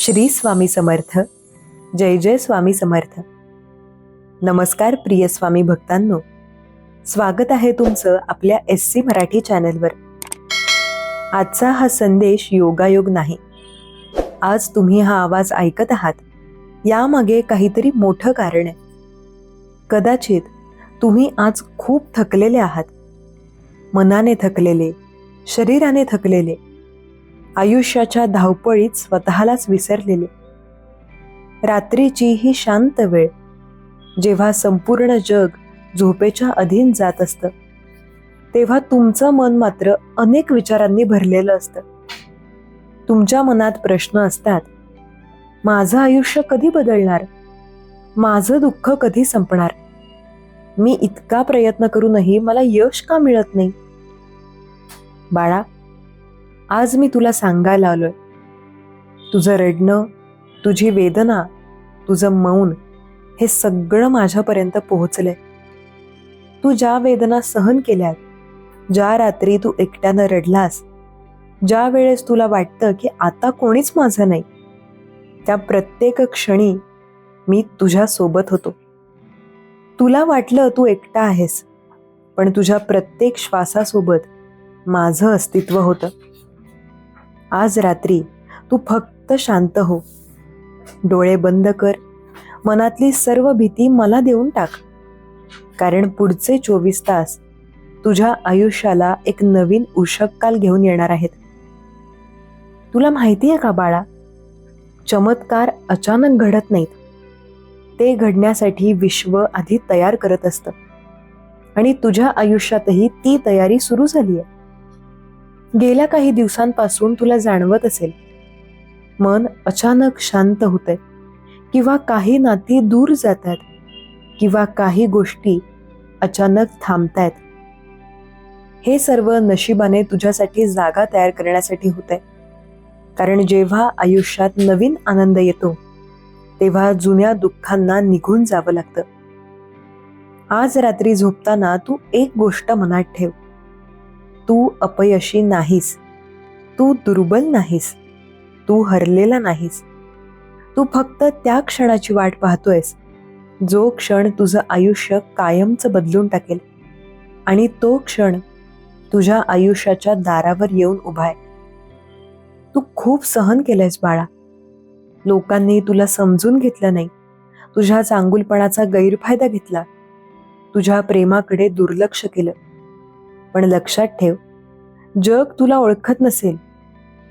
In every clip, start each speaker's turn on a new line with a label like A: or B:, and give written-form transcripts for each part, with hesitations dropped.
A: श्री स्वामी समर्थ. जय जय स्वामी समर्थ. नमस्कार प्रिय स्वामी भक्तांनो, स्वागत आहे तुमचं आपल्या SC मराठी चॅनलवर. आजचा हा संदेश योगायोग नाही. आज तुम्ही हा आवाज ऐकत आहात, यामागे काहीतरी मोठं कारण आहे. कदाचित तुम्ही आज खूप थकलेले आहात, मनाने थकलेले, शरीराने थकलेले, आयुष्याच्या धावपळीत स्वतःलाच विसरलेले. रात्रीची ही शांत वेळ, जेव्हा संपूर्ण जग झोपेच्या अधीन जात असतं, तेव्हा तुमचं मन मात्र अनेक विचारांनी भरलेलं असतं. तुमच्या मनात प्रश्न असतात, माझं आयुष्य कधी बदलणार? माझं दुःख कधी संपणार? मी इतका प्रयत्न करूनही मला यश का मिळत नाही? बाळा, आज मी तुला सांगायला आलोय, तुझं रडणं, तुझी वेदना, तुझं मौन हे सगळं माझ्यापर्यंत पोहोचलंय. तू ज्या वेदना सहन केल्यात, ज्या रात्री तू एकट्यानं रडलास, ज्या वेळेस तुला वाटतं की आता कोणीच माझं नाही, त्या प्रत्येक क्षणी मी तुझ्या सोबत होतो. तुला वाटलं तू एकटा आहेस, पण तुझ्या प्रत्येक श्वासासोबत माझं अस्तित्व होतं. आज रात्री तू फक्त शांत हो, डोळे बंद कर, मनातली सर्व भीती मला देऊन टाक. कारण पुढचे 24 तास तुझ्या आयुष्याला एक नवीन उषःकाल घेऊन येणार आहेत. तुला माहिती आहे का बाळा, चमत्कार अचानक घडत नाहीत. ते घडण्यासाठी विश्व आधी तयार करत असतं, आणि तुझ्या आयुष्यातही ती तयारी सुरू झाली आहे. गेल्या काही दिवसांपासून तुला जाणवत असेल, मन अचानक शांत होतंय, किंवा काही नाती दूर जातात, किंवा काही गोष्टी अचानक थांबतायत. हे सर्व नशिबाने तुझ्यासाठी जागा तयार करण्यासाठी होतंय. कारण जेव्हा आयुष्यात नवीन आनंद येतो, तेव्हा जुन्या दुःखांना निघून जावं लागतं. आज रात्री झोपताना तू एक गोष्ट मनात ठेव, तू अपयशी नाहीस, तू दुर्बल नाहीस, तू हरलेला नाहीस. तू फक्त त्या क्षणाची वाट पाहतोयस, जो क्षण तुझं आयुष्य कायमचं बदलून टाकेल. आणि तो क्षण तुझ्या आयुष्याच्या दारावर येऊन उभा आहे. तू खूप सहन केलंयस बाळा. लोकांनी तुला समजून घेतलं नाही, तुझ्या चांगुलपणाचा गैरफायदा घेतला, तुझ्या प्रेमाकडे दुर्लक्ष केलं. पण लक्षात ठेव, जग तुला ओळखत नसेल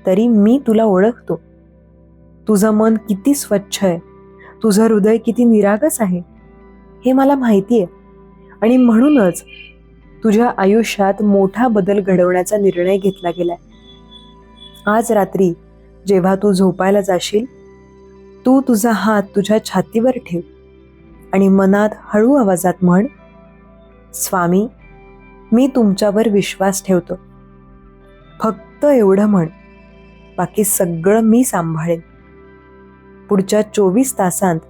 A: तरी मी तुला ओळखतो. तुझं मन किती स्वच्छ आहे, तुझं हृदय किती निरागस आहे, हे मला माहिती आहे. आणि म्हणूनच तुझ्या आयुष्यात मोठा बदल घडवण्याचा निर्णय घेतला गेलाय. आज रात्री जेव्हा तू झोपायला जाशील, तू तुझा हात तुझ्या छातीवर ठेव आणि मनात हळू आवाजात म्हण, स्वामी, मी तुमच्यावर विश्वास ठेवतो. फक्त एवढं म्हण, बाकी सगळं मी सांभाळेन. पुढच्या 24 तासांत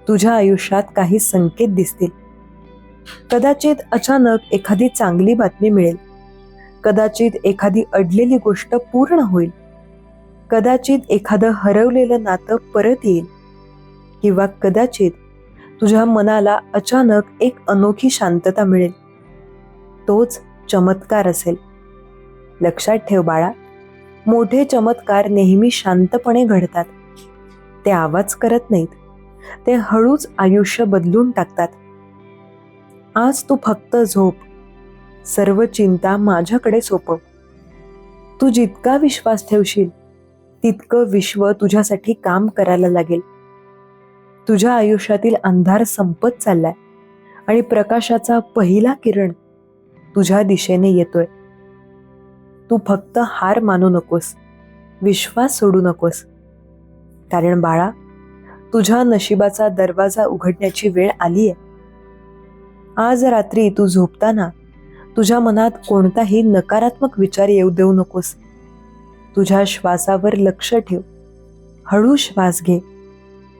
A: तुझ्या आयुष्यात काही संकेत दिसतील. कदाचित अचानक एखादी चांगली बातमी मिळेल, कदाचित एखादी अडलेली गोष्ट पूर्ण होईल, कदाचित एखादं हरवलेलं नातं परत येईल, किंवा कदाचित तुझ्या मनाला अचानक एक अनोखी शांतता मिळेल. तोच चमत्कार असेल. लक्षात ठेव बाळा, मोठे चमत्कार नेहमी शांतपणे घडतात. ते आवाज करत नाहीत, ते हळूच आयुष्य बदलून टाकतात. आज तू फक्त झोप, सर्व चिंता माझ्याकडे सोपव. तू जितका विश्वास ठेवशील, तितकं विश्व तुझ्यासाठी काम करायला लागेल. तुझ्या आयुष्यातील अंधार संपत चाललाय, आणि प्रकाशाचा पहिला किरण तुझ्या दिशेने येतोय. तू फक्त हार मानू नकोस, विश्वास सोडू नकोस. कारण बाळा, तुझ्या नशिबाचा दरवाजा उघडण्याची वेळ आली आहे. आज रात्री तू झोपताना तुझ्या मनात कोणताही नकारात्मक विचार येऊ देऊ नकोस. तुझ्या श्वासावर लक्ष ठेव. हळू श्वास घे,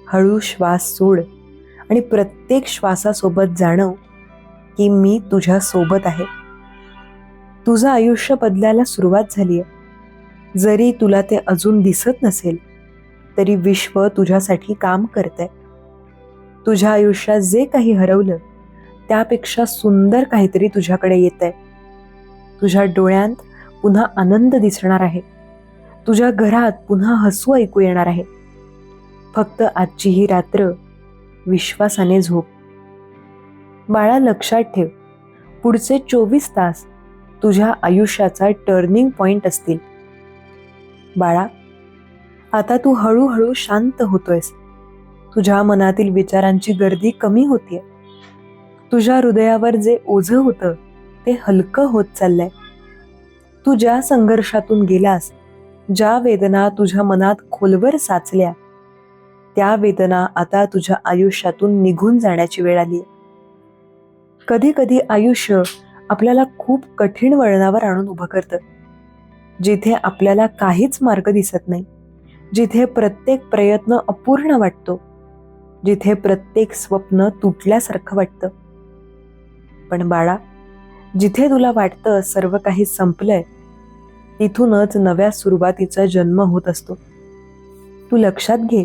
A: हळू श्वास सोड, आणि प्रत्येक श्वासासोबत जाणव की मी तुझ्या सोबत आहे. तुझं आयुष्य बदलायला सुरुवात झाली आहे. जरी तुला ते अजून दिसत नसेल, तरी विश्व तुझ्यासाठी काम करतंय. तुझ्या आयुष्यात जे काही हरवलं त्यापेक्षा सुंदर काहीतरी तुझ्याकडे येतंय. तुझ्या डोळ्यांत पुन्हा आनंद दिसणार आहे. तुझ्या घरात पुन्हा हसू ऐकू येणार आहे. फक्त आजची ही रात्र विश्वासाने झोप. बाळा, लक्षात ठेव, पुढचे 24 तास तुझ्या आयुष्याचा टर्निंग पॉइंट असतील. बाळा, आता तू हळूहळू शांत होतोयस. तुझ्या मनातील विचारांची गर्दी कमी होतीये. तुझ्या हृदयावर जे ओझं होतं ते हलकं होत चाललंय. तू ज्या संघर्षातून गेलास, ज्या वेदना तुझ्या मनात खोलवर साचल्या, त्या वेदना आता तुझ्या आयुष्यातून निघून जाण्याची वेळ आली. कधी कधी आयुष्य आपल्याला खूप कठीण वळणावर आणून उभं करतं, जिथे आपल्याला काहीच मार्ग दिसत नाही, जिथे प्रत्येक प्रयत्न अपूर्ण वाटतो, जिथे प्रत्येक स्वप्न तुटल्यासारखं वाटतं. पण बाळा, जिथे तुला वाटतं सर्व काही संपलंय, तिथूनच नव्या सुरुवातीचा जन्म होत असतो. तू लक्षात घे,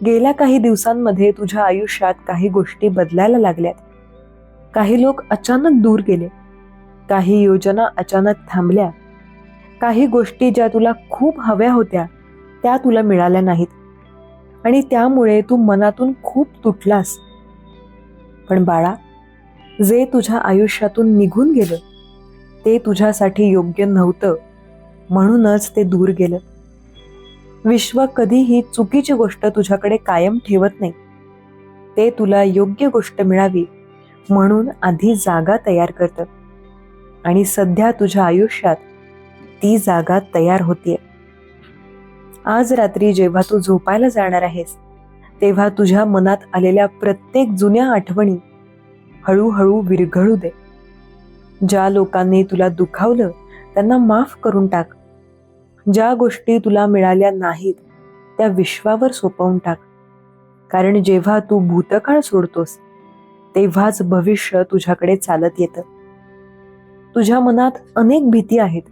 A: गेल्या काही दिवसांमध्ये तुझ्या आयुष्यात काही गोष्टी बदलायला लागल्यात. काही लोक अचानक दूर गेले, काही योजना अचानक थांबल्या, काही गोष्टी ज्या तुला खूप हव्या होत्या त्या तुला मिळाल्या नाहीत आणि त्यामुळे तू मनातून खूप तुटलास. पण बाळा, जे तुझ्या आयुष्यातून निघून गेलं ते तुझ्यासाठी योग्य नव्हतं, म्हणूनच ते दूर गेलं. विश्व कधीही चुकीची गोष्ट तुझ्याकडे कायम ठेवत नाही. ते तुला योग्य गोष्ट मिळावी म्हणून आधी जागा तयार करतं आणि सध्या तुझ्या आयुष्यात ती जागा तयार होतीये. आज रात्री जेव्हा तू झोपायला जाणार आहेस, तेव्हा तुझ्या मनात आलेल्या प्रत्येक जुन्या आठवणी हळूहळू विरघळू दे. ज्या लोकांनी तुला दुखावलं त्यांना माफ करून टाक. ज्या गोष्टी तुला मिळाल्या नाहीत त्या विश्वावर सोपवून टाक. कारण जेव्हा तू भूतकाळ सोडतोस तेव्हाच भविष्य तुझ्याकडे चालत येतं. तुझ्या मनात अनेक भीती आहेत.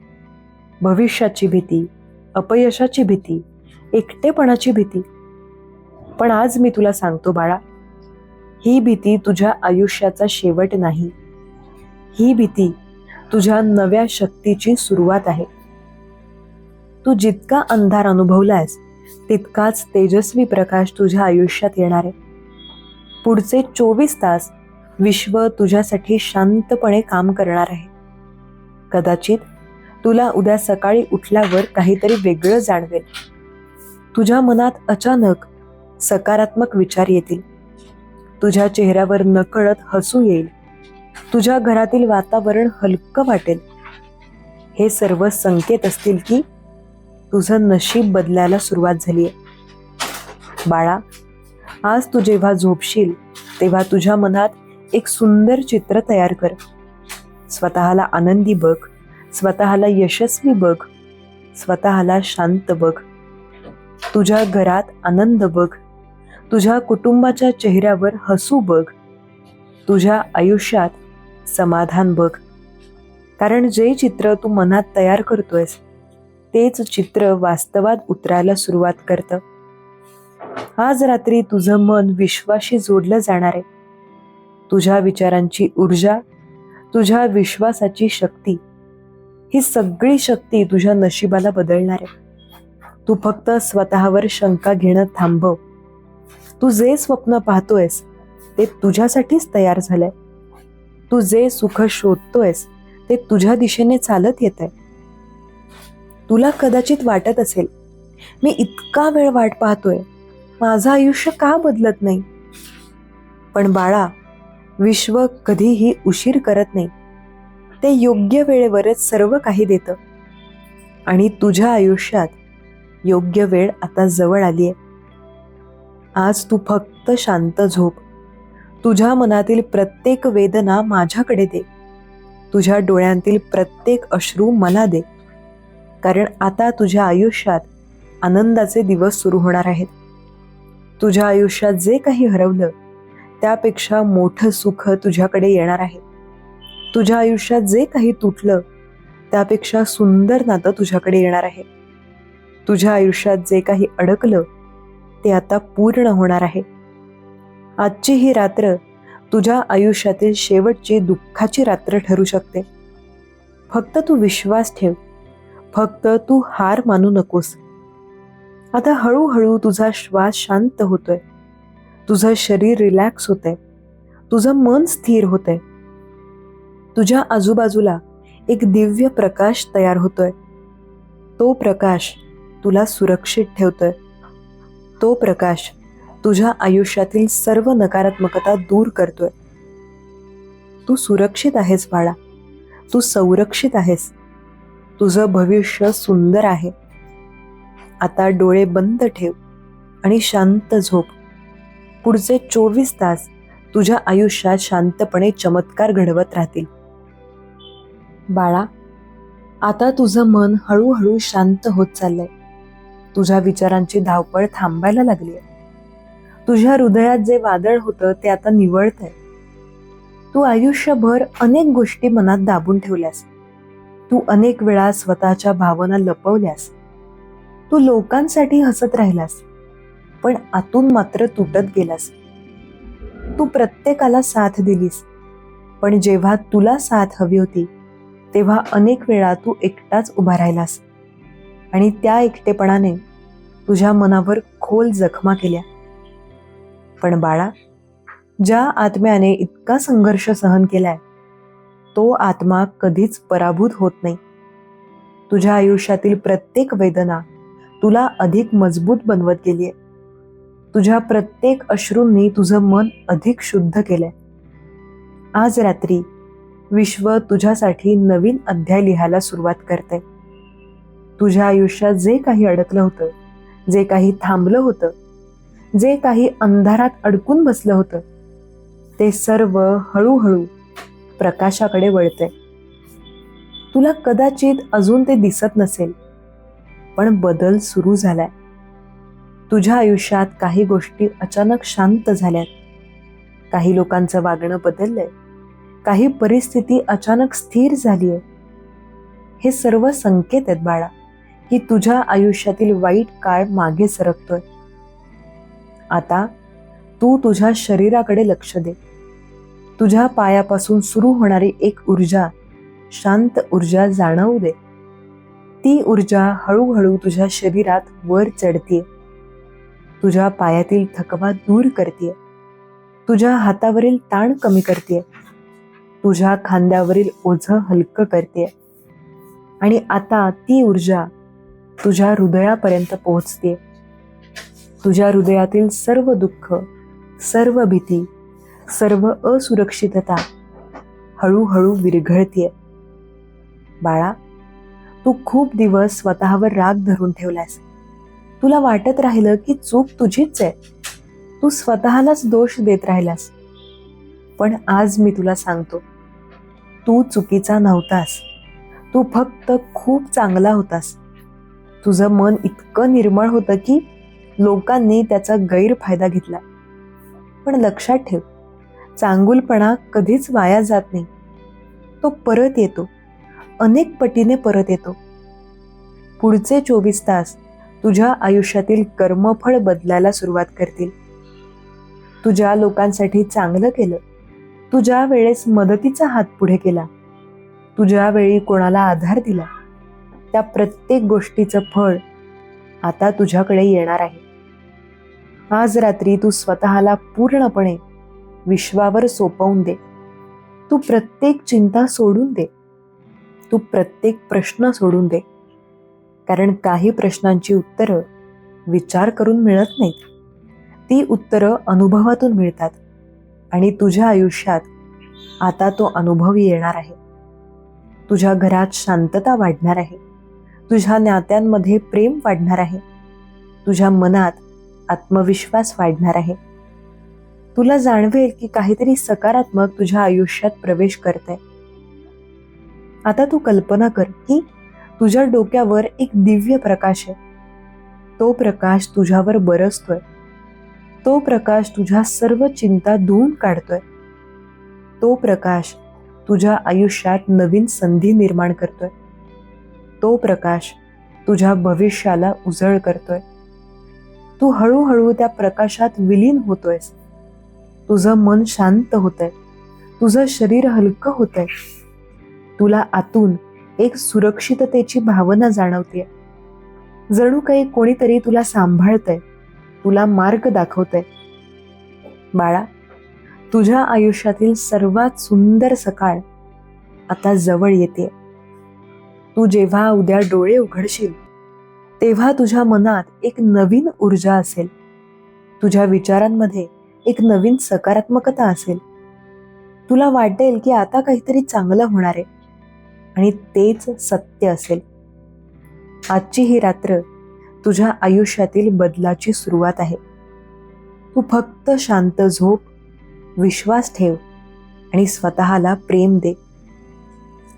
A: भविष्याची भीती, अपयशाची भीती, एकटेपणाची भीती. पण आज मी तुला सांगतो बाळा, ही भीती तुझ्या आयुष्याचा शेवट नाही. ही भीती तुझ्या नव्या शक्तीची सुरुवात आहे. तू जितका अंधार अनुभवलास तितकाच तेजस्वी प्रकाश तुझ्या आयुष्यात येणार आहे. पुढचे 24 तास विश्व तुझ्यासाठी शांतपणे काम करणार आहे. कदाचित तुला उद्या सकाळी उठल्यावर काहीतरी वेगळं जाणवेल. तुझ्या मनात अचानक सकारात्मक विचार येतील. तुझ्या चेहऱ्यावर नकळत हसू येईल. तुझ्या घरातील वातावरण हलकं वाटेल. हे सर्व संकेत असतील की तुझं नशीब बदलायला सुरुवात झालीये. बाळा, आज तू जेव्हा झोपशील तेव्हा तुझ्या मनात एक सुंदर चित्र तयार कर. स्वतःला आनंदी बघ, स्वतःला यशस्वी बघ, स्वतःला शांत बघ. तुझ्या घरात आनंद बघ. तुझ्या कुटुंबाच्या चेहऱ्यावर हसू बघ. तुझ्या आयुष्यात समाधान बघ. कारण जे चित्र तू मनात तयार करतोयस तेच चित्र वास्तवात उतरायला सुरुवात करतं. आज रात्री तुझं मन विश्वाशी जोडलं जाणार आहे. तुझ्या विचारांची ऊर्जा, तुझ्या विश्वासाची शक्ती, ही सगळी शक्ती तुझ्या नशिबाला बदलणार आहे. तू फक्त स्वतःवर शंका घेणं थांबव. तू जे स्वप्न पाहतोयस ते तुझ्यासाठीच तयार झालंय. तू जे सुख शोधतोयस ते तुझ्या दिशेने चालत येतंय. तुला कदाचित वाटत असेल, मी इतका वेळ वाट पाहतोय, माझं आयुष्य का बदलत नाही? पण बाळा, विश्व कधीही उशीर करत नाही. ते योग्य वेळेवरच सर्व काही देतं आणि तुझ्या आयुष्यात योग्य वेळ आता जवळ आलीये. आज तू फक्त शांत झोप. तुझ्या मनातील प्रत्येक वेदना माझ्याकडे दे. तुझ्या डोळ्यांतील प्रत्येक अश्रू मला दे. कारण आता तुझ्या आयुष्यात आनंदाचे दिवस सुरू होणार आहेत. तुझ्या आयुष्यात जे काही हरवलं त्यापेक्षा मोठं सुख तुझ्याकडे येणार आहे. तुझ्या आयुष्यात जे काही तुटलं त्यापेक्षा सुंदर नातं तुझ्याकडे येणार आहे. तुझ्या आयुष्यात जे काही अडकलं ते आता पूर्ण होणार आहे. आजची ही रात्र तुझ्या आयुष्यातील शेवटची दुःखाची रात्र ठरू शकते. फक्त तू विश्वास ठेव. फक्त तू हार मानू नकोस. आता हळूहळू तुझा श्वास शांत होतोय. तुझं शरीर रिलॅक्स होतंय. तुझं मन स्थिर होतंय. तुझ्या आजूबाजूला एक दिव्य प्रकाश तयार होतोय. तो प्रकाश तुला सुरक्षित ठेवतोय. तो प्रकाश तुझ्या आयुष्यातील सर्व नकारात्मकता दूर करतोय. तू सुरक्षित आहेस बाळा. तू संरक्षित आहेस. तुझं भविष्य सुंदर आहे. आता डोळे बंद ठेव आणि शांत झोप. पुढचे 24 तास तुझ्या आयुष्यात शांतपणे चमत्कार घडवत राहतील. बाळा, आता तुझं मन हळूहळू शांत होत चाललंय. तुझ्या विचारांची धावपळ थांबायला लागलीय. तुझ्या हृदयात जे वादळ होतं ते आता निवळतंय. तू आयुष्यभर अनेक गोष्टी मनात दाबून ठेवल्यास. तू अनेक वेळा स्वतःच्या भावना लपवल्यास. तू लोकांसाठी हसत राहिलास, पण आतून मात्र तुटत गेलास. तू प्रत्येकाला साथ दिलीस, पण जेव्हा तुला साथ हवी होती तेव्हा अनेक वेळा तू एकटाच उभा राहिलास. आणि त्या एकटेपणाने तुझ्या मनावर खोल जखमा केल्या. पण बाळा, ज्या आत्म्याने इतका संघर्ष सहन केलाय तो आत्मा कधीच पराभूत होत नाही. तुझ्या आयुष्यातील प्रत्येक वेदना तुला अधिक मजबूत बनवत गेलीये. तुझ्या प्रत्येक अश्रूंनी तुझं मन अधिक शुद्ध केलंय. आज रात्री विश्व तुझ्यासाठी नवीन अध्याय लिहायला सुरुवात करते. तुझ्या आयुष्यात जे काही अडकलं होतं, जे काही थांबलं होतं, जे काही अंधारात अडकून बसलं होतं, ते सर्व हळूहळू प्रकाशाकडे वळते. तुला कदाचित अजून ते दिसत नसेल, पण बदल सुरू झालाय. तुझ्या आयुष्यात काही गोष्टी अचानक शांत झाल्यात. काही लोकांचं वागणं बदललंय. काही परिस्थिती अचानक स्थिर झालीय. हे सर्व संकेत आहेत बाळा, की तुझ्या आयुष्यातील वाईट काळ मागे सरकतोय. आता तू तुझ्या शरीराकडे लक्ष दे. तुझ्या पायापासून सुरू होणारी एक ऊर्जा, शांत ऊर्जा जाणवू दे. ती ऊर्जा हळूहळू तुझ्या शरीरात वर चढतीये. तुझ्या पायातील थकवा दूर करतीये. तुझ्या हातावरील ताण कमी करतीये. तुझ्या खांद्यावरील ओझं हलकं करतीये. आणि आता ती ऊर्जा तुझ्या हृदयापर्यंत पोहोचते. तुझ्या हृदयातील सर्व दुःख, सर्व भीती, सर्व असुरक्षितता हळूहळू विरघळतीये. बाळा, तू खूप दिवस स्वतःवर राग धरून ठेवलास. तुला वाटत राहिलं की चूक तुझीच आहे. तू स्वतःलाच दोष देत राहिलास. पण आज मी तुला सांगतो, तू चुकीचा नव्हतास. तू फक्त खूप चांगला होतास. तुझं मन इतकं निर्मळ होतं की लोकांनी त्याचा गैरफायदा घेतला. पण लक्षात ठेव, चांगुलपणा कधीच वाया जात नाही. तो परत येतो. अनेक पटीने परत येतो. पुढचे 24 तास तुझ्या आयुष्यातील कर्मफळ बदलायला सुरुवात करतील. तू ज्या लोकांसाठी चांगलं केलं, तू ज्या वेळेस मदतीचा हात पुढे केला, तू ज्या वेळी कोणाला आधार दिला, त्या प्रत्येक गोष्टीचं फळ आता तुझ्याकडे येणार आहे. आज रात्री तू स्वतःला पूर्णपणे विश्वावर सोपवून दे. तू प्रत्येक चिंता सोडून दे. तू प्रत्येक प्रश्न सोडून दे. कारण काही प्रश्नांची उत्तरं विचार करून मिळत नाहीत. ती उत्तरं अनुभवातून मिळतात. आणि तुझ्या आयुष्यात आता तो अनुभव येणार आहे. तुझ्या घरात शांतता वाढणार आहे. तुझ्या नात्यांमध्ये प्रेम वाढणार आहे. तुझ्या मनात आत्मविश्वास वाढणार आहे. तुला जाणवेल की काहीतरी सकारात्मक तुझ्या आयुष्यात प्रवेश करतंय. आता तू कल्पना कर की तुझ्या डोक्यावर एक दिव्य प्रकाश आहे. तो प्रकाश तुझ्यावर बरसतोय. तो प्रकाश तुझ्या सर्व चिंता धुवून काढतोय. तो प्रकाश तुझ्या आयुष्यात नवीन संधी निर्माण करतोय. तो प्रकाश तुझ्या भविष्याला उजळ करतोय. तू हळूहळू त्या प्रकाशात विलीन होतोयस. तुझं मन शांत होतंय. तुझं शरीर हलकं होतंय. तुला आतून एक सुरक्षिततेची भावना जाणवते. जणू काही कोणीतरी तुला सांभाळतंय, तुला मार्ग दाखवतंय. बाळा, तुझ्या आयुष्यातील सर्वात सुंदर सकाळ आता जवळ येते. तू जेव्हा उद्या डोळे उघडशील तेव्हा तुझ्या मनात एक नवीन ऊर्जा असेल. तुझ्या विचारांमध्ये एक नवीन सकारात्मकता असेल. तुला वाटेल की आता काहीतरी चांगलं होणार आहे आणि तेच सत्य असेल. आजची ही रात्र तुझ्या आयुष्यातील बदलाची सुरुवात आहे. तू फक्त शांत झोप, विश्वास ठेव आणि स्वतःला प्रेम दे.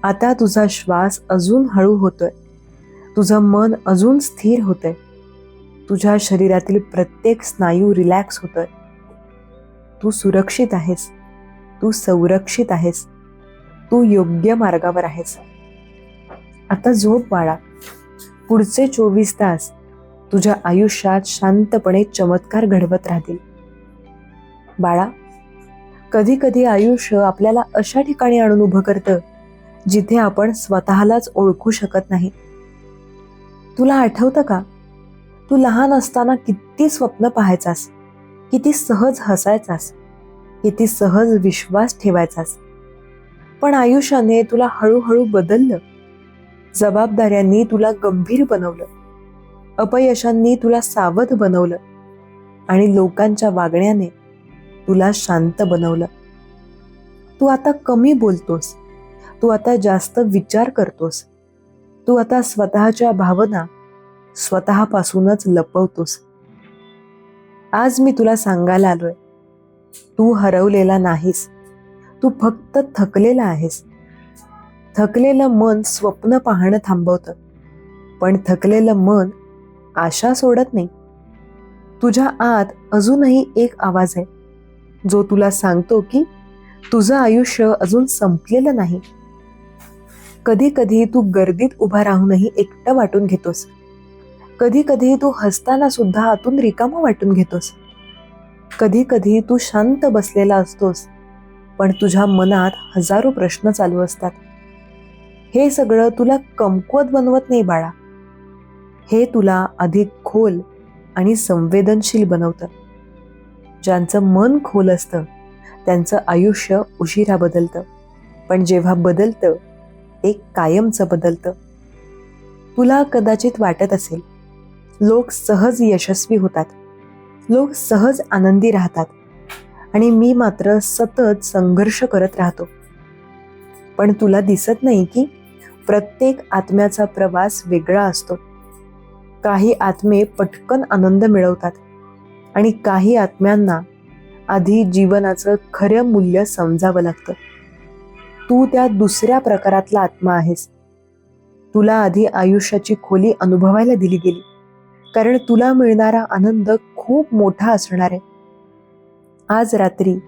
A: आता तुझा श्वास अजून हळू होतोय. तुझं मन अजून स्थिर होतंय. तुझ्या शरीरातील प्रत्येक स्नायू रिलॅक्स होतोय. तू सुरक्षित आहेस. तू संरक्षित आहेस. तू योग्य मार्गावर आहेस. आता झोप बाळा. पुढचे 24 तास तुझ्या आयुष्यात शांतपणे चमत्कार घडवत राहतील. बाळा, कधी कधी आयुष्य आपल्याला अशा ठिकाणी आणून उभं करतं जिथे आपण स्वतःलाच ओळखू शकत नाही. तुला आठवतं का, तू लहान असताना किती स्वप्न पाहायचास, किती सहज हसायचास, किती सहज विश्वास ठेवायचास. पण आयुष्याने तुला हळूहळू बदललं. जबाबदाऱ्यांनी तुला गंभीर बनवलं. अपयशांनी तुला सावध बनवलं आणि लोकांच्या वागण्याने तुला शांत बनवलं. तू आता कमी बोलतोस. तू आता जास्त विचार करतोस. तू आता स्वतःच्या भावना स्वतःपासूनच लपवतोस. आज मी तुला सांगायला आलोय, तू हरवलेला नाहीस. तू फक्त थकलेला आहेस. थकलेलं मन स्वप्न पाहणं थांबवतं, पण थकलेलं मन आशा सोडत नाही. तुझ्या आत अजूनही एक आवाज आहे जो तुला सांगतो की तुझं आयुष्य अजून संपलेलं नाही. कधी कधी तू गर्दीत उभा राहूनही एकटं वाटून घेतोस. कधी कधी तू हसताना सुद्धा आतून रिकामं वाटून घेतोस. कधी कधी तू शांत बसलेला असतोस, पण तुझ्या मनात हजारो प्रश्न चालू असतात. हे सगळं तुला कमकुवत बनवत नाही बाळा. हे तुला अधिक खोल आणि संवेदनशील बनवतं. ज्यांचं मन खोल असतं त्यांचं आयुष्य उशिरा बदलतं, पण जेव्हा बदलतं ते कायमचं बदलतं. तुला कदाचित वाटत असेल, लोक सहज यशस्वी होतात, लोक सहज आनंदी राहतात आणि मी मात्र सतत संघर्ष करत राहतो. पण तुला दिसत नाही की प्रत्येक आत्म्याचा प्रवास वेगळा असतो. काही आत्मे पटकन आनंद मिळवतात आणि काही आत्म्यांना आधी जीवनाचं खरं मूल्य समजावं लागतं. तू त्या दुसऱ्या प्रकारातला आत्मा आहेस. तुला आधी आयुष्याची खोली अनुभवायला दिली गेली, कारण तुला मिळणारा आनंद खूप मोठा असणार आहे. आज रात्री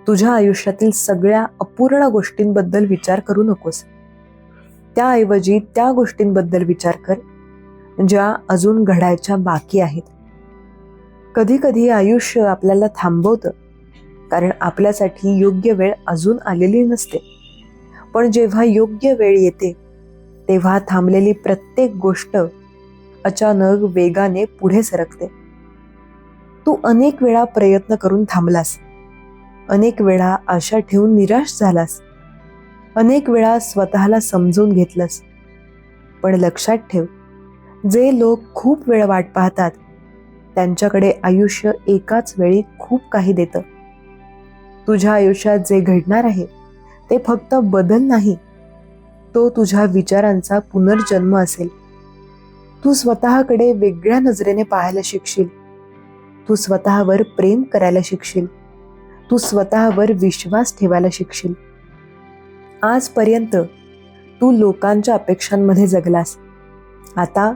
A: तुझ्या आयुष्यातील सगळ्या अपूर्ण गोष्टींबद्दल विचार करू नकोस. त्याऐवजी त्या गोष्टींबद्दल विचार कर ज्या अजून घडायच्या बाकी आहेत. कधी कधी आयुष्य आपल्याला थांबवतं, कारण आपल्यासाठी योग्य वेळ अजून आलेली नसते. पण जेव्हा योग्य वेळ येते तेव्हा थांबलेली प्रत्येक गोष्ट अचानक वेगाने पुढे सरकते. तू अनेक वेळा प्रयत्न करून थांबलास. अनेक वेळा आशा ठेवून निराश झालास. अनेक वेळा स्वतःला समजून घेतलंस. पण लक्षात ठेव, जे लोक खूप वेळ वाट पाहतात त्यांच्याकडे आयुष्य एकाच वेळी खूप काही देतं. तुझ्या आयुष्यात जे घडणार आहे ते फक्त बदल नाही, तो तुझ्या विचारांचा पुनर्जन्म असेल. तू स्वतःकडे वेगळ्या नजरेने पाहायला शिकशील. तू स्वतःवर प्रेम करायला शिकशील. तू स्वतःवर विश्वास ठेवायला शिकशील. आजपर्यंत तू लोकांच्या अपेक्षांमध्ये जगलास. आता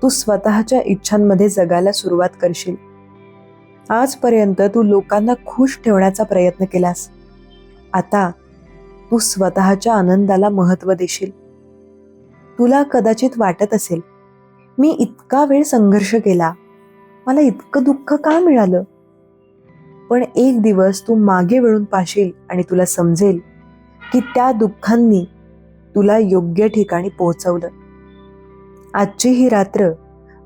A: तू स्वतःच्या इच्छांमध्ये जगायला सुरुवात करशील. आजपर्यंत तू लोकांना खुश ठेवण्याचा प्रयत्न केलास. आता तू स्वतःच्या आनंदाला महत्त्व देशील. तुला कदाचित वाटत असेल, मी इतका वेळ संघर्ष केला, मला इतकं दुःख का मिळालं? पण एक दिवस तू मागे वळून पाहशील आणि तुला समजेल की त्या दुःखांनी तुला योग्य ठिकाणी पोहोचवलं. आजची ही रात्र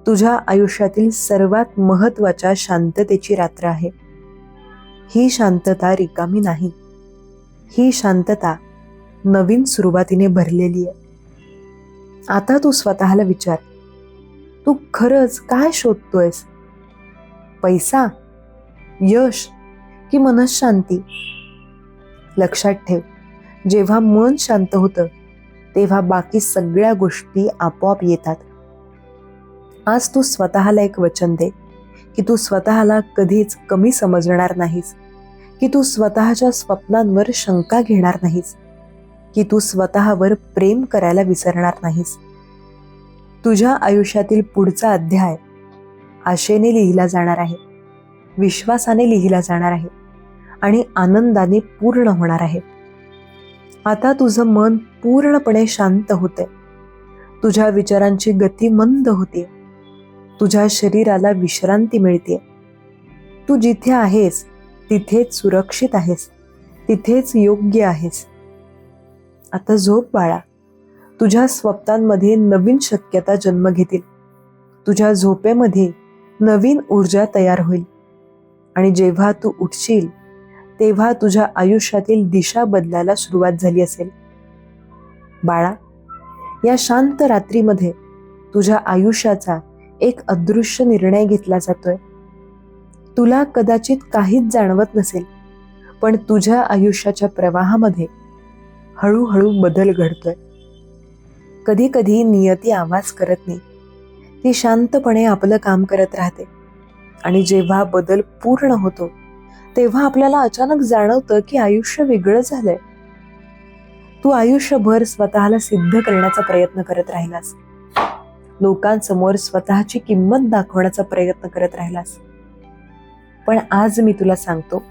A: तुझ्या आयुष्यातील सर्वात महत्वाच्या शांततेची रात्र आहे. ही शांतता रिकामी नाही. ही शांतता नवीन सुरुवातीने भरलेली आहे. आता तू स्वतःला विचार, तू खरंच काय शोधतोयस? पैसा, यश की मनःशांती? लक्षात ठेव, जेव्हा मन शांत होतं तेव्हा बाकी सगळ्या गोष्टी आपोआप येतात. आज तू स्वतःला एक वचन दे की तू स्वतःला कधीच कमी समजणार नाहीस, की तू स्वतःच्या स्वप्नांवर शंका घेणार नाहीस, की तू स्वतःवर प्रेम करायला विसरणार नाहीस. तुझ्या आयुष्यातील पुढचा अध्याय आशेने लिहिला जाणार आहे, विश्वासाने लिहिला जाणार आहे आणि आनंदाने पूर्ण होणार आहे. आता तुझं मन पूर्णपणे शांत होतंय. तुझ्या विचारांची गती मंद होते. तुझ्या शरीराला विश्रांती मिळते. तू जिथे आहेस तिथेच सुरक्षित आहेस, तिथेच योग्य आहेस. आता झोप बाळा. तुझ्या स्वप्नांमध्ये नवीन शक्यता जन्म घेतील. तुझ्या झोपेमध्ये नवीन ऊर्जा तयार होईल आणि जेव्हा तू उठशील तेव्हा तुझ्या आयुष्यातील दिशा बदलायला सुरुवात झाली असेल. बाळा, या शांत रात्रीमध्ये तुझ्या आयुष्याचा एक अदृश्य निर्णय घेतला जातोय. तुला कदाचित काहीच जाणवत नसेल, पण तुझ्या आयुष्याच्या प्रवाहामध्ये हळूहळू बदल घडतोय. कधी कधी नियती आवाज करत नाही, ती शांतपणे आपलं काम करत राहते आणि जेव्हा बदल पूर्ण होतो तेव्हा आपल्याला अचानक जाणवतं की आयुष्य वेगळं झालंय. तू आयुष्यभर स्वतःला सिद्ध करण्याचा प्रयत्न करत राहिलास, लोकांसमोर स्वतःची किंमत दाखवण्याचा प्रयत्न करत राहिलास. पण आज मी तुला सांगतो,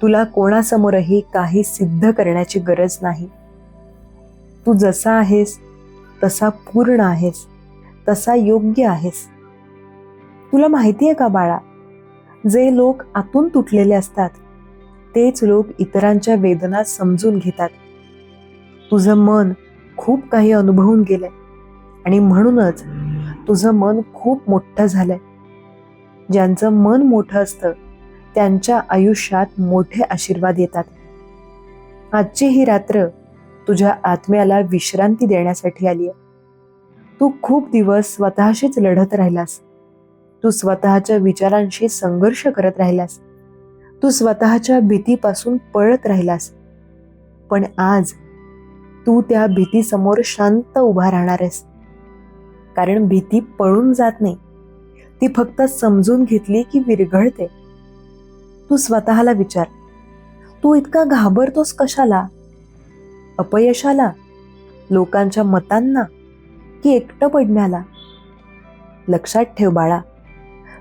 A: तुला कोणासमोरही काही सिद्ध करण्याची गरज नाही. तू जसा आहेस तसा पूर्ण आहेस, तसा योग्य आहेस. तुला माहितीये का बाळा, जे लोक आतून तुटलेले असतात तेच लोक इतरांच्या वेदना समजून घेतात. तुझं मन खूप काही अनुभवून गेलंय आणि म्हणूनच तुझं मन खूप मोठं झालंय. ज्यांचं मन मोठं असतं त्यांच्या आयुष्यात मोठे आशीर्वाद येतात. आजची ही रात्र तुझ्या आत्म्याला विश्रांती देण्यासाठी आली आहे. तू खूप दिवस स्वतःशीच लढत राहिलास. तू स्वतःच्या विचारांशी संघर्ष करत राहिलास. तू स्वतःच्या भीतीपासून पळत राहिलास. पण आज तू त्या भीतीसमोर शांत उभा राहणार आहेस. कारण भीती पळून जात नाही, ती फक्त समजून घेतली की विरघळते. तू स्वतःला विचार, तू इतका घाबरतोस कशाला? अपयशाला, लोकांच्या मतांना की एकटं पडण्याला? लक्षात ठेव बाळा,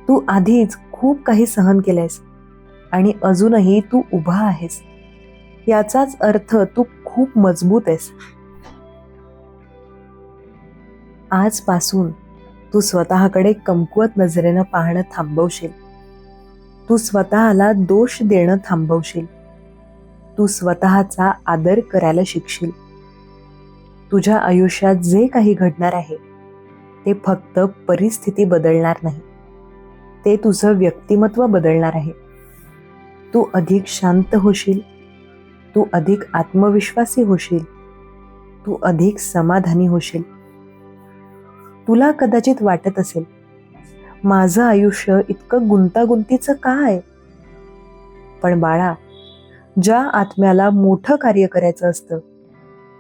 A: तू आधीच खूप काही सहन केलंयस आणि अजूनही तू उभा आहेस. याचाच अर्थ तू खूप मजबूत आहेस. आजपासून तू स्वतःकडे कमकुवत नजरेनं पाहणं थांबवशील. तू स्वतःला दोष देणं थांबवशील. तू स्वतःचा आदर करायला शिकशील. तुझ्या आयुष्यात जे काही घडणार आहे ते फक्त परिस्थिती बदलणार नाही, ते तुझं व्यक्तिमत्व बदलणार आहे. तू अधिक शांत होशील, तू अधिक आत्मविश्वासी होशील, तू अधिक समाधानी होशील. तुला कदाचित वाटत असेल, माझं आयुष्य इतकं गुंतागुंतीचं का आहे? पण बाळा, ज्या आत्म्याला मोठं कार्य करायचं असतं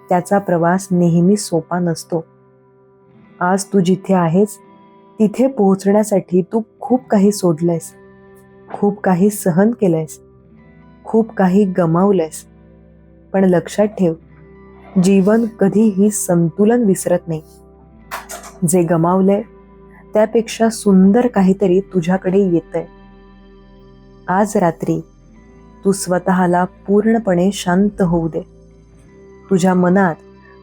A: त्याचा प्रवास नेहमी सोपा नसतो. आज तू जिथे आहेस तिथे पोहोचण्यासाठी तू खूप काही सोडलंयस, खूप काही सहन केलंयस, खूप काही गमावलंयस. पण लक्षात ठेव, जीवन कधीही संतुलन विसरत नाही. जे गमावलंय त्यापेक्षा सुंदर काहीतरी तुझ्याकडे येतंय. आज रात्री तू स्वतःला पूर्णपणे शांत होऊ दे. तुझ्या मनात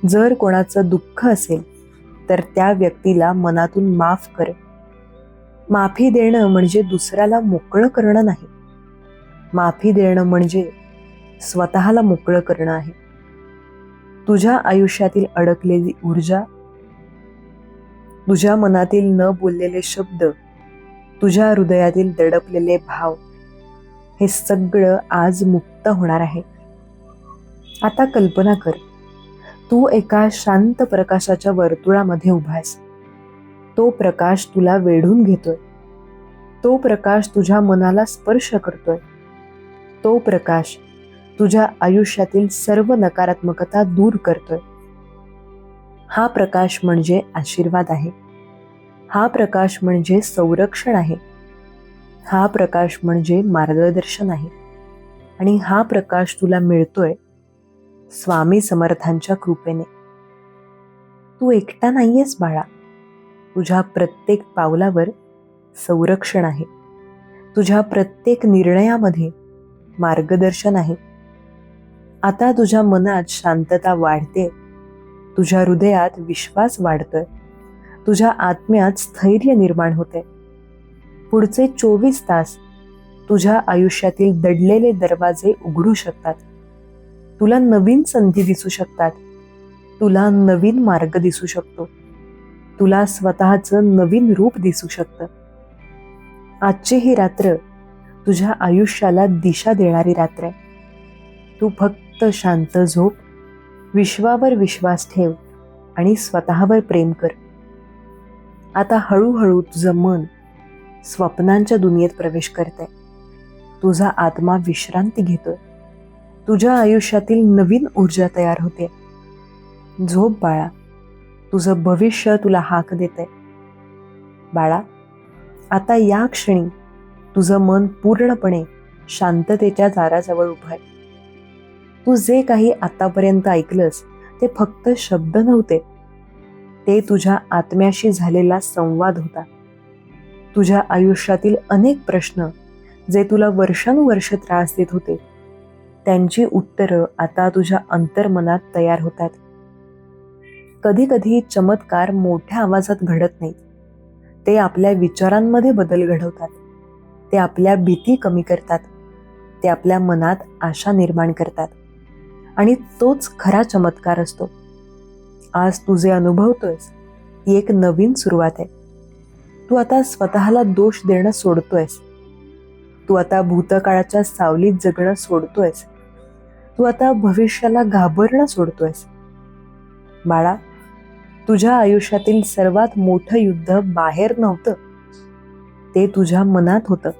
A: जर कोणाचं दुःख असेल तर त्या व्यक्तीला मनातून माफ कर. माफी देणं म्हणजे दुसऱ्याला मोकळं करणं नाही. माफी देणं म्हणजे स्वतःला मोकळं करणं आहे. तुझ्या आयुष्यातील अडकलेली ऊर्जा, तुझ्या मनातील न बोललेले शब्द, तुझ्या हृदयातील दडपलेले भाव, हे सगळं आज मुक्त होणार आहे. आता कल्पना कर, तू एका शांत प्रकाशाच्या वर्तुळामध्ये उभा आहेस. तो प्रकाश तुला वेढून घेतोय. तो प्रकाश तुझ्या मनाला स्पर्श करतोय. तो प्रकाश तुझ्या आयुष्यातील सर्व नकारात्मकता दूर करतोय. हा प्रकाश म्हणजे आशीर्वाद आहे. हा प्रकाश म्हणजे संरक्षण आहे. हा प्रकाश म्हणजे मार्गदर्शन आहे. आणि हा प्रकाश तुला मिळतोय स्वामी समर्थांच्या कृपेने. तू एकटा नाहीयेस बाळा. तुझ्या प्रत्येक पावलावर संरक्षण आहे. तुझ्या प्रत्येक निर्णयामध्ये मार्गदर्शन आहे. आता तुझ्या मनात शांतता वाढते. तुझ्या हृदयात विश्वास वाढतोय. तुझ्या आत्म्यात स्थैर्य निर्माण होते. पुढचे 24 तास तुझ्या आयुष्यातील दडलेले दरवाजे उघडू शकतात. तुला नवीन संधी दिसू शकतात. तुला नवीन मार्ग दिसू शकतो. तुला स्वतःचं नवीन रूप दिसू शकतं. आजची ही रात्र तुझ्या आयुष्याला दिशा देणारी रात्र आहे. तू फक्त शांत झोप, विश्वावर विश्वास ठेव आणि स्वतःवर प्रेम कर. आता हळूहळू तुझं मन स्वप्नांच्या दुनियेत प्रवेश करतंय. तुझा आत्मा विश्रांती घेतोय. तुझ्या आयुष्यातील नवीन ऊर्जा तयार होते. झोप बाळा, तुझं भविष्य तुला हाक देतंय. बाळा, आता या क्षणी तुझं मन पूर्णपणे शांततेच्या दाराजवळ उभं आहे. तू जे काही आतापर्यंत ऐकलंस ते फक्त शब्द नव्हते. ते तुझ्या आत्म्याशी झालेला संवाद होता. तुझ्या आयुष्यातील अनेक प्रश्न जे तुला वर्षानुवर्ष त्रास देत होते, त्यांची उत्तरं आता तुझ्या अंतर्मनात तयार होतात. कधी कधी चमत्कार मोठ्या आवाजात घडत नाहीत. ते आपल्या विचारांमध्ये बदल घडवतात. ते आपल्या भीती कमी करतात. ते आपल्या मनात आशा निर्माण करतात. आणि तोच खरा चमत्कार असतो. आज तू जे अनुभवतोयस ती एक नवीन सुरुवात आहे. तू आता स्वतःला दोष देणं सोडतोयस. तू आता भूतकाळाच्या सावलीत जगणं सोडतोयस. तू आता भविष्याला घाबरणं सोडतोयस. बाळा, तुझ्या आयुष्यातील सर्वात मोठं युद्ध बाहेर नव्हतं. ते तुझ्या मनात होतं.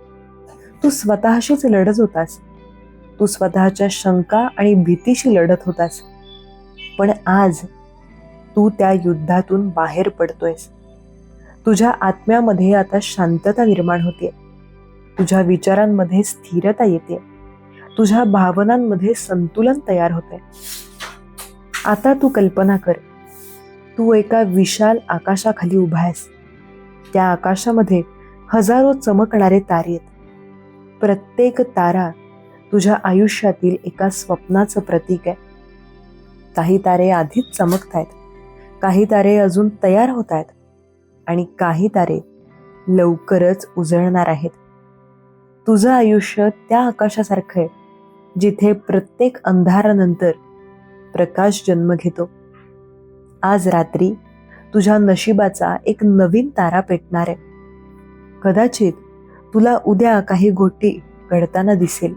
A: तू स्वतःशीच लढत होतास. तू स्वतःच्या शंका आणि भीतीशी लढत होतास. पण आज तू त्या युद्धातून बाहेर पडतोयस. तुझ्या आत्म्यामध्ये आता शांतता निर्माण होते. तुझ्या विचारांमध्ये स्थिरता येते. तुझ्या भावनांमध्ये संतुलन तयार होते. आता तू कल्पना कर, तू एका विशाल आकाशाखाली उभा आहेस. त्या आकाशामध्ये हजारो चमकणारे तारे आहेत. प्रत्येक तारा तुझ्या आयुष्यातील एका स्वप्नाचं प्रतीक आहे. काही तारे आधीच चमकत आहेत. काही तारे अजून तयार होत आहेत. आणि काही तारे लवकरच उजळणार आहेत. तुझं आयुष्य त्या आकाशासारखं आहे जिथे प्रत्येक अंधारानंतर प्रकाश जन्म घेतो. आज रात्री तुझ्या नशिबाचा एक नवीन तारा पेटणार आहे. कदाचित तुला उद्या काही गोष्टी घडताना दिसेल.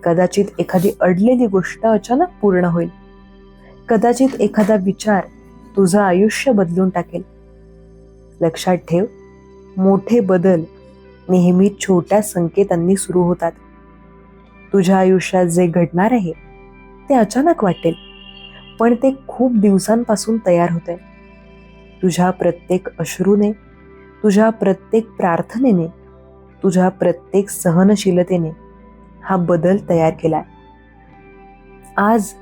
A: कदाचित एखादी अडलेली गोष्ट अचानक पूर्ण होईल. कदाचित एखादा विचार तुझं आयुष्य बदलून टाकेल. लक्षात ठेव, मोठे बदल नेहमी छोट्या संकेतांनी सुरू होतात. तुझ्या आयुष्यात जे घडणार आहे ते अचानक वाटेल, पण ते खूप दिवसांपासून तयार होते. तुझ्या प्रत्येक अश्रूने, तुझ्या प्रत्येक प्रार्थनेने, तुझ्या प्रत्येक सहनशीलतेने हा बदल तयार केलाय. आज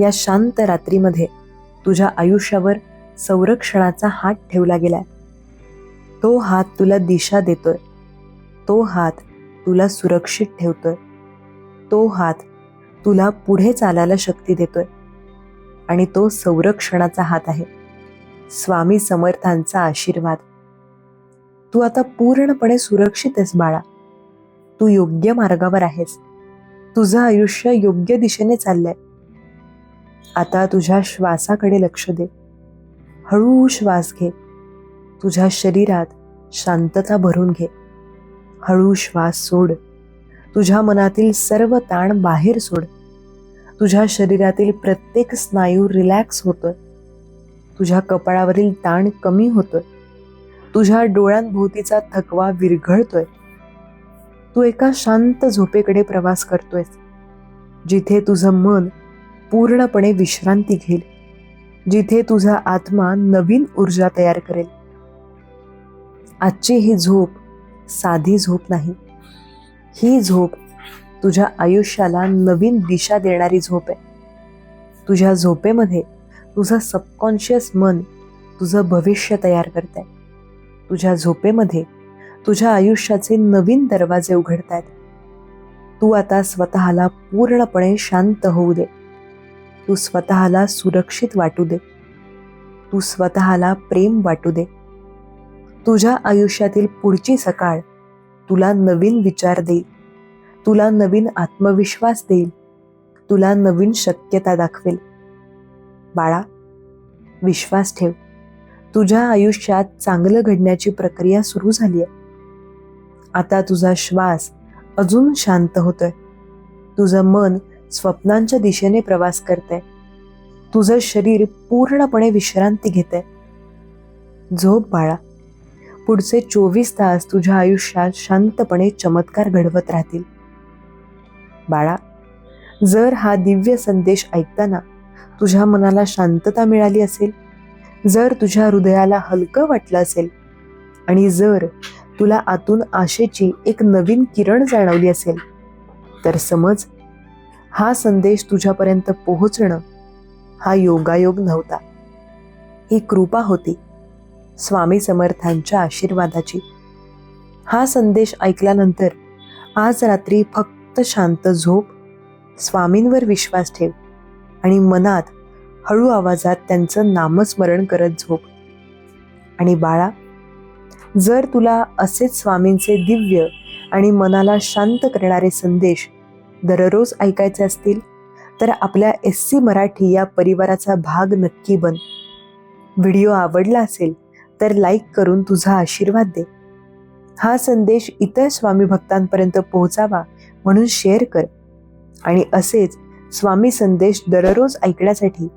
A: या शांत रात्रीमध्ये तुझ्या आयुष्यावर संरक्षणाचा हात ठेवला गेलाय. तो हात तुला दिशा देतोय. तो हात तुला सुरक्षित ठेवतोय. तो हात तुला पुढे चालायला शक्ती देतोय. आणि तो संरक्षणाचा हात आहे. स्वामी समर्थांचा आशीर्वाद. तू आता पूर्णपणे सुरक्षित आहेस बाळा. तू योग्य मार्गावर आहेस. तुझं आयुष्य योग्य दिशेने चाललंय. आता तुझ्या श्वासाकडे लक्ष दे. हळू श्वास घे. तुझ्या शरीरात शांतता भरून घे. हळू श्वास सोड. तुझ्या मनातील सर्व ताण बाहेर सोड. तुझ्या शरीरातील प्रत्येक स्नायू रिलॅक्स होतोय. तुझ्या कपाळावरील ताण कमी होतोय. तुझ्या डोळ्यांभोवतीचा थकवा विरघळतोय. तू एका शांत झोपेकडे प्रवास करतोयस, जिथे तुझं मन पूर्णपणे विश्रांती घेईल, जिथे तुझा आत्मा नवीन ऊर्जा तयार करेल. आजची ही झोप साधी झोप नाही. ही झोप तुझ्या आयुष्याला नवीन दिशा देणारी झोप आहे. तुझ्या झोपेमध्ये तुझं सबकॉन्शियस मन तुझं भविष्य तयार करतंय. तुझ्या झोपेमध्ये तुझ्या आयुष्याचे नवीन दरवाजे उघडतायत. तू आता स्वतःला पूर्णपणे शांत होऊ दे. तू स्वतःला सुरक्षित वाटू दे. तू स्वतःला प्रेम वाटू दे. तुझ्या आयुष्यातील पुढची सकाळ तुला नवीन विचार देईल. तुला नवीन आत्मविश्वास देईल. तुला नवीन शक्यता दाखवेल. बाळा, विश्वास ठेव. तुझ्या आयुष्यात चांगलं घडण्याची प्रक्रिया सुरू झाली आहे. आता तुझा श्वास अजून शांत होतोय. तुझं मन स्वप्नांच्या दिशेने प्रवास करतंय. तुझं शरीर पूर्णपणे विश्रांती घेतंय. झोप बाळा. पुढचे 24 तास तुझ्या आयुष्यात शांतपणे चमत्कार घडवत राहतील. बाळा, जर हा दिव्य संदेश ऐकताना तुझ्या मनाला शांतता मिळाली असेल, जर तुझ्या हृदयाला हलकं वाटलं असेल आणि जर तुला आतून आशेची एक नवीन किरण जाणवली असेल, तर समज हा संदेश तुझ्यापर्यंत पोहोचणं हा योगायोग नव्हता. ही कृपा होती, स्वामी समर्थांच्या आशीर्वादाची. हा संदेश ऐकल्यानंतर आज रात्री फक्त शांत झोप, स्वामींवर विश्वास ठेव आणि मनात हळू आवाजात त्यांचं नामस्मरण करत झोप. आणि बाळा, जर तुला असेच स्वामींचे दिव्य आणि मनाला शांत करणारे संदेश दररोज ऐकायचे असतील, तर आपल्या SC मराठी या परिवाराचा भाग नक्की बन. व्हिडिओ आवडला असेल तर लाईक करून तुझा आशीर्वाद दे. हा संदेश इतर स्वामी भक्तांपर्यंत पोहोचावा म्हणून शेअर कर. आणि असेच स्वामी संदेश दररोज ऐकण्यासाठी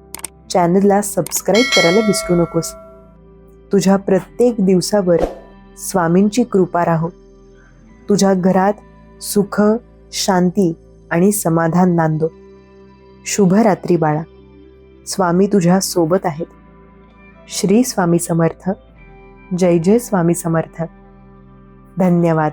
A: चॅनलला सबस्क्राईब करायला विसरू नकोस. तुझ्या प्रत्येक दिवसावर स्वामींची कृपा राहो. तुझ्या घरात सुख, शांती आणि समाधान नांदो. शुभ रात्री बाळा. स्वामी तुझ्या सोबत आहेत. श्री स्वामी समर्थ. जय जय स्वामी समर्थ. धन्यवाद.